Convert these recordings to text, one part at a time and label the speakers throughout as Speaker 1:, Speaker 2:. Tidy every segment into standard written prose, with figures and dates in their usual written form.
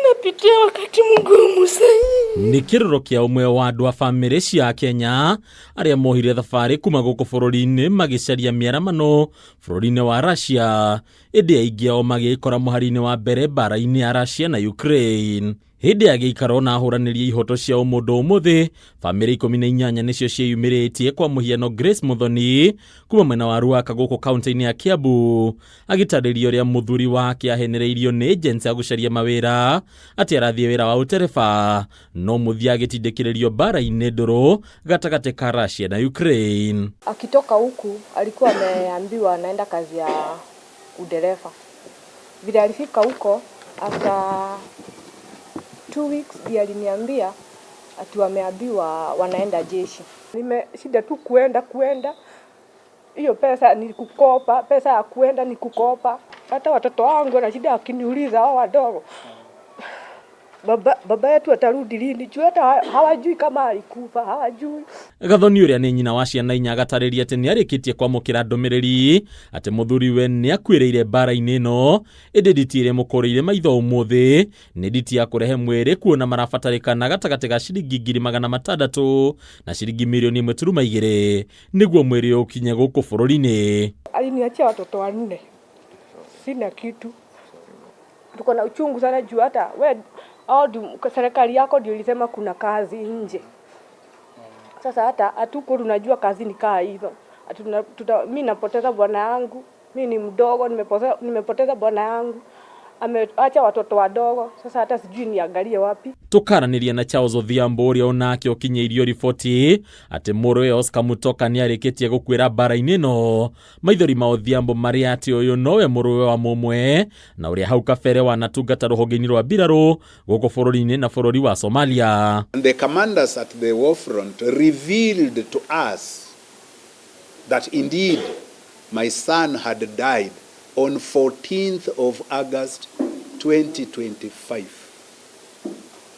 Speaker 1: Napitia wakati mgumu sana.
Speaker 2: Ni kiroro kia umwe wa andu a family cia Kenya aria mohire thabari kuma guku bururi-ini magicaria miaramano bururi-ini wa Russia indi aingi ao magikora muhari-ini wa mbere bara-ini ya Russia na Ukraine. Hindi ya giikaro na ahuraniria ihoto cia umundu umuthi, family 18 nicio cieyumiritie kwa muhiano Grace Muthoni kuma mwena wa Ruaka guku kaunti-ini ya Kiambu agitariria uria muthuri wake ahenereirio ni agency ya gucaria mawira ati arathie wira wa utereba no muthia agitindikiririo bara-ini nduru gatagati ka Russia na Ukraine.
Speaker 3: Akitoka huku alikuwa ameambiwa anaenda kazi ya udereva. Vile alifika huko after 2 weeks ndiye aliniambia ati wameambiwa wanaenda jeshi. Nimeshida tu kuenda. Hiyo pesa ni kukopa, pesa ya kuenda ni kukopa. Hata watoto wangu na shida akiniuliza hao wadogo. Baba yetu atarudi lini? Juu hata hawajui kama alikufa, hawajui.
Speaker 2: Gathoni uria ni nyina wa ciana inya agatariria ati ni arikitie kwamukira ndumiriri ati muthuri we ni akwireire bara-ini no indi nditire mukoreire maitho umuthi ni nditi ya kurehe mwiri kuona marabatarikana gatagati ga ciringi 600,000 na ciringi 1.2 niguo mwiri ukinye guku bururi-ini.
Speaker 3: Aliniachia watoto 4. Sina kitu. Tuko na uchungu sana juu hata we serikali yako ndio ilisema kuna kazi nje. Sasa hata hatuko tunajua kazi ni kaa hizo. Mimi napoteza bwana yangu, mimi ni mdogo, nimepoteza bwana yangu. Ameacha watoto wadogo, sasa hata sijui niangalie wapi. Tukaraniria
Speaker 2: na Charles Odhiambo uria onake okinyeirio riboti ati murwe Oscar Mutoka ni arikitie gukwira bara-ini no maithori ma Odhiambo maria ati uyu nowe murwe wa mumwe na uria hau kabere wanatungata ruhonge-ini rwa mbiraru guku bururi-ini na bururi wa Somalia.
Speaker 4: The commanders at the war front revealed to us that indeed my son had died on 14th of August 2025.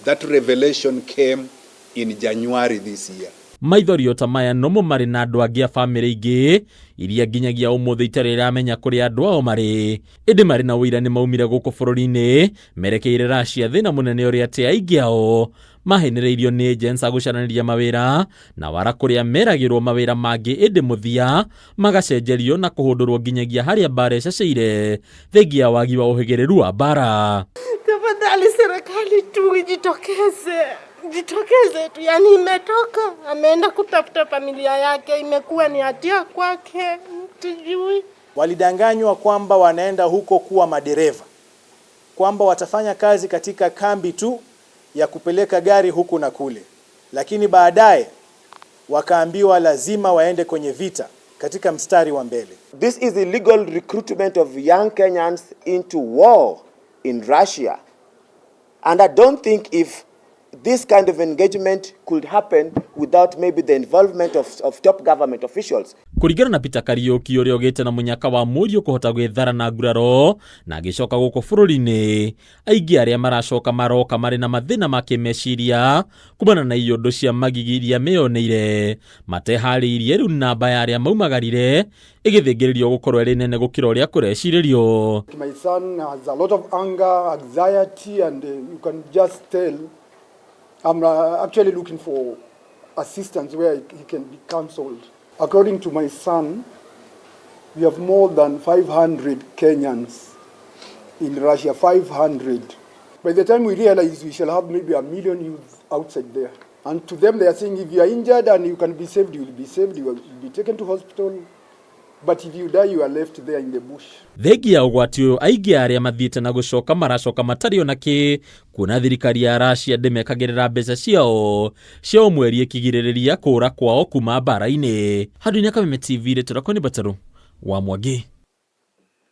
Speaker 4: That revelation came in January this year.
Speaker 2: Maithori otamaya nomo mari na andu angi a family ingi iria nginyagia umuthi itari iramenya kuri andu ao mari indi mari na wira ni maumire guku bururi-ini merekeire Russia thina munene uria ati aingi ao mahenereirio ni agents agucananiria mawira na wara kuria meragirwo mawira mangi indi muthia magacenjerio na kuhundurwo nginyagia haria bara caceire thengia wagi wa uhigiriru wa bara.
Speaker 1: Tafadhali serikali tu jitokeze tu, yani imetoka ameenda kutafuta familia yake, imekuwa ni hatia kwake, tujui.
Speaker 5: Walidanganywa kwamba wanaenda huko kuwa madereva, kwamba watafanya kazi katika kambi tu ya kupeleka gari huku na kule, lakini baadaye wakaambiwa lazima waende kwenye vita katika mstari wa mbele.
Speaker 6: This is illegal recruitment of young Kenyans into war in Russia, and I don't think if this kind of engagement could happen without maybe the involvement of top government officials.
Speaker 2: Kurigana na Peter Kariuki uria ogete na munyaka wa murio kuhota gwethara na nguraro na agicoka guku bururi-ini aingi aria maracoka maroka mari na mathina ma kimeciria kumana na iyundu cia magigiria meyoneire matehariirie riu namba ya aria maumagarire igithingiririo gukorwo iri nene gukira uria kureciririo.
Speaker 7: My son has a lot of anger, anxiety, and you can just tell I'm actually looking for assistance where he can be counseled. According to my son, we have more than 500 Kenyans in Russia, 500. By the time we realize we shall have maybe 1 million youth outside there. And to them they are saying if you are injured and you can be saved, you will be saved, you will be taken to hospital. But if you die, you are left there in the bush.
Speaker 2: Thegi ya ugwati uyu aingi aria mathiite na gucoka maracoka matari onaki kuna thirikari ya Russia ndimekagirira mbeca ciao mweri ikigiririria kura kwao kuma bara-ini. Handu-ini Kameme TV Retoro Bataru wa Mwangi.